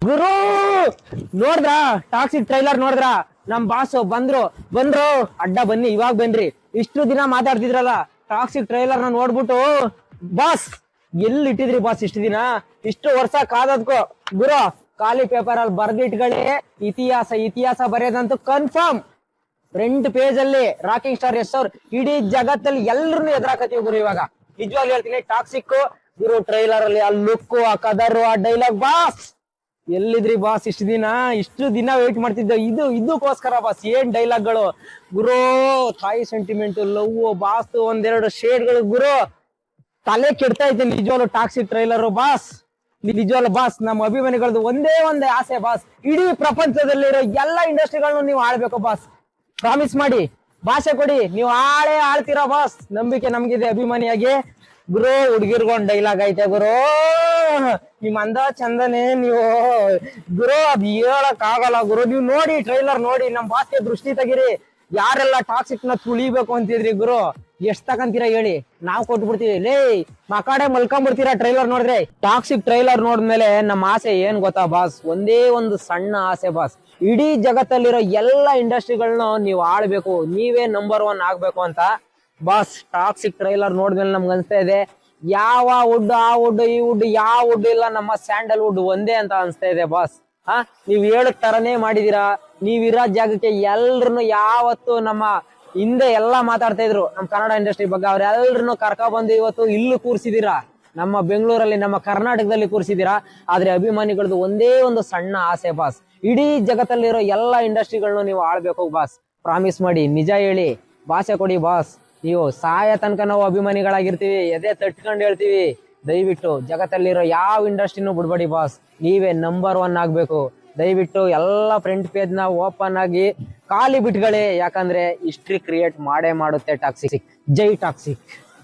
ಗುರು ನೋಡ್ದ toxic trailer ನೋಡಿದ್ರ ನಮ್ ಬಾಸ್ ಬಂದ್ರು ಅಡ್ಡ ಬನ್ನಿ ಇವಾಗ ಬನ್ರಿ. ಇಷ್ಟು ದಿನ ಮಾತಾಡ್ತಿದ್ರಲ್ಲ ಟಾಕ್ಸಿಕ್ ಟ್ರೈಲರ್ ನ ನೋಡ್ಬಿಟ್ಟು ಬಾಸ್ ಎಲ್ಲಿ ಇಟ್ಟಿದ್ರಿ ಬಾಸ್ ಇಷ್ಟು ದಿನ ಇಷ್ಟು ವರ್ಷ ಕಾದದ್ಕೋ ಗುರು ಖಾಲಿ ಪೇಪರ್ ಅಲ್ಲಿ ಬರ್ದಿಟ್ಗಳೇ ಇತಿಹಾಸ ಬರೆಯೋದಂತೂ ಕನ್ಫರ್ಮ್. ಫ್ರಂಟ್ ಪೇಜ್ ಅಲ್ಲಿ ರಾಕಿಂಗ್ ಸ್ಟಾರ್ ಎಸ್ ಅವ್ರು ಇಡೀ ಜಗತ್ತಲ್ಲಿ ಎಲ್ಲರನ್ನು ಎದುರಾಕತ್ತೀವಿ ಗುರು. ಇವಾಗ ನಿಜವಾಗ್ಲೂ ಹೇಳ್ತೀನಿ ಟಾಕ್ಸಿಕ್ ಗುರು ಟ್ರೈಲರ್ ಅಲ್ಲಿ ಆ ಲುಕ್ ಆ ಕದರ್ ಆ ಡೈಲಾಗ್ ಬಾಸ್ ಎಲ್ಲಿದ್ರಿ ಬಾಸ್ ಇಷ್ಟು ದಿನ ವೇಟ್ ಮಾಡ್ತಿದ್ದೆ ಇದಕ್ಕೋಸ್ಕರ ಬಾಸ್. ಏನ್ ಡೈಲಾಗ್ಗಳು ಗುರು, ತಾಯಿ ಸೆಂಟಿಮೆಂಟ್, ಲವ್, ಬಾಸ್, ಒಂದೆರಡು ಶೇಡ್ಗಳು ಗುರು, ತಲೆ ಕೆಡ್ತಾ ಐತೆ ನಿಜವಾಗ್ಲು ಟಾಕ್ಸಿಕ್ ಟ್ರೈಲರ್ ಬಾಸ್. ನಿಜವಾಗ್ಲು ಬಾಸ್ ನಮ್ಮ ಅಭಿಮಾನಿಗಳದ್ದು ಒಂದೇ ಆಸೆ ಬಾಸ್, ಇಡೀ ಪ್ರಪಂಚದಲ್ಲಿರೋ ಎಲ್ಲಾ ಇಂಡಸ್ಟ್ರಿಗಳನ್ನು ನೀವು ಆಳ್ಬೇಕು ಬಾಸ್. ಪ್ರಾಮಿಸ್ ಮಾಡಿ ಭಾಷೆ ಕೊಡಿ, ನೀವು ಆಳ್ತೀರಾ ಬಾಸ್, ನಂಬಿಕೆ ನಮ್ಗಿದೆ ಅಭಿಮಾನಿಯಾಗಿ. ಗುರು ಹುಡ್ಗಿರ್ಗೊಂಡ್ ಡೈಲಾಗ್ ಐತೆ ಗುರು, ನಿಮ್ ಅಂದ ಚಂದನೆ ನೀವು ಗುರು, ಅದ್ ಹೇಳಕ್ ಆಗಲ್ಲ ಗುರು. ನೀವು ನೋಡಿ ಟ್ರೈಲರ್ ನೋಡಿ, ನಮ್ ಬಾಸ್ಗೆ ದೃಷ್ಟಿ ತೆಗಿರಿ. ಯಾರೆಲ್ಲ ಟಾಕ್ಸಿಕ್ ನ ತುಳಿಬೇಕು ಅಂತಿದ್ರಿ ಗುರು, ಎಷ್ಟ್ ತಕಂತೀರಾ ಹೇಳಿ, ನಾವ್ ಕೊಟ್ಬಿಡ್ತೀವಿ. ಲೇ ಮಕಾಡೆ ಮಲ್ಕೊಂಡ್ಬಿಡ್ತೀರಾ ಟ್ರೈಲರ್ ನೋಡಿದ್ರೆ. ಟಾಕ್ಸಿಕ್ ಟ್ರೈಲರ್ ನೋಡಿದ್ಮೇಲೆ ನಮ್ಮ ಆಸೆ ಏನ್ ಗೊತ್ತಾ ಬಾಸ್, ಒಂದೇ ಒಂದು ಸಣ್ಣ ಆಸೆ ಬಾಸ್, ಇಡೀ ಜಗತ್ತಲ್ಲಿರೋ ಎಲ್ಲಾ ಇಂಡಸ್ಟ್ರಿಗಳನ್ನ ನೀವು ಆಳ್ಬೇಕು, ನೀವೇ ನಂಬರ್ 1 ಆಗ್ಬೇಕು ಅಂತ ಬಾಸ್. ಟಾಕ್ಸಿಕ್ ಟ್ರೈಲರ್ ನೋಡಿದ್ಮೇಲೆ ನಮ್ಗೆ ಅನ್ಸ್ತಾ ಇದೆ ಯಾವ ವುಡ್ ಆ ವುಡ್ ಈ ವುಡ್ ಯಾವ ವುಡ್ ಇಲ್ಲ, ನಮ್ಮ ಸ್ಯಾಂಡಲ್ ವುಡ್ ಒಂದೇ ಅಂತ ಅನ್ಸ್ತಾ ಇದೆ ಬಾಸ್. ನೀವ್ ಹೇಳಕ್ ತರನೇ ಮಾಡಿದೀರಾ. ನೀವಿರೋ ಜಾಗಕ್ಕೆ ಎಲ್ರನ್ನು ಯಾವತ್ತು ನಮ್ಮ ಹಿಂದೆ ಎಲ್ಲಾ ಮಾತಾಡ್ತಾ ಇದ್ರು ನಮ್ ಕನ್ನಡ ಇಂಡಸ್ಟ್ರಿ ಬಗ್ಗೆ, ಅವ್ರೆಲ್ರನ್ನು ಕರ್ಕ ಬಂದು ಇವತ್ತು ಇಲ್ಲೂ ಕೂರ್ಸಿದೀರಾ, ನಮ್ಮ ಬೆಂಗಳೂರಲ್ಲಿ ನಮ್ಮ ಕರ್ನಾಟಕದಲ್ಲಿ ಕೂರ್ಸಿದೀರಾ. ಆದ್ರೆ ಅಭಿಮಾನಿಗಳದ್ದು ಒಂದೇ ಒಂದು ಸಣ್ಣ ಆಸೆ ಬಾಸ್, ಇಡೀ ಜಗತ್ತಲ್ಲಿರೋ ಎಲ್ಲಾ ಇಂಡಸ್ಟ್ರಿಗಳನ್ನ ನೀವು ಆಳ್ಬೇಕು ಬಾಸ್. ಪ್ರಾಮಿಸ್ ಮಾಡಿ ನಿಜ ಹೇಳಿ, ಭಾಷೆ ಕೊಡಿ ಬಾಸ್. ನೀವು ಸಾಯ ತನಕ ನಾವು ಅಭಿಮಾನಿಗಳಾಗಿರ್ತೀವಿ, ಎದೆ ತಟ್ಕೊಂಡು ಹೇಳ್ತೀವಿ, ದಯವಿಟ್ಟು ಜಗತ್ತಲ್ಲಿರೋ ಯಾವ ಇಂಡಸ್ಟ್ರಿನೂ ಬಿಡ್ಬೇಡಿ ಬಾಸ್, ನೀವೇ ನಂಬರ್ 1 ಆಗ್ಬೇಕು. ದಯವಿಟ್ಟು ಎಲ್ಲ ಫ್ರಂಟ್ ಪೇಜ್ ನ ಓಪನ್ ಆಗಿ ಖಾಲಿ ಬಿಟ್ಗಳೇ, ಯಾಕಂದ್ರೆ ಹಿಸ್ಟ್ರಿ ಕ್ರಿಯೇಟ್ ಮಾಡೇ ಮಾಡುತ್ತೆ ಟಾಕ್ಸಿಕ್. ಜೈ ಟಾಕ್ಸಿಕ್.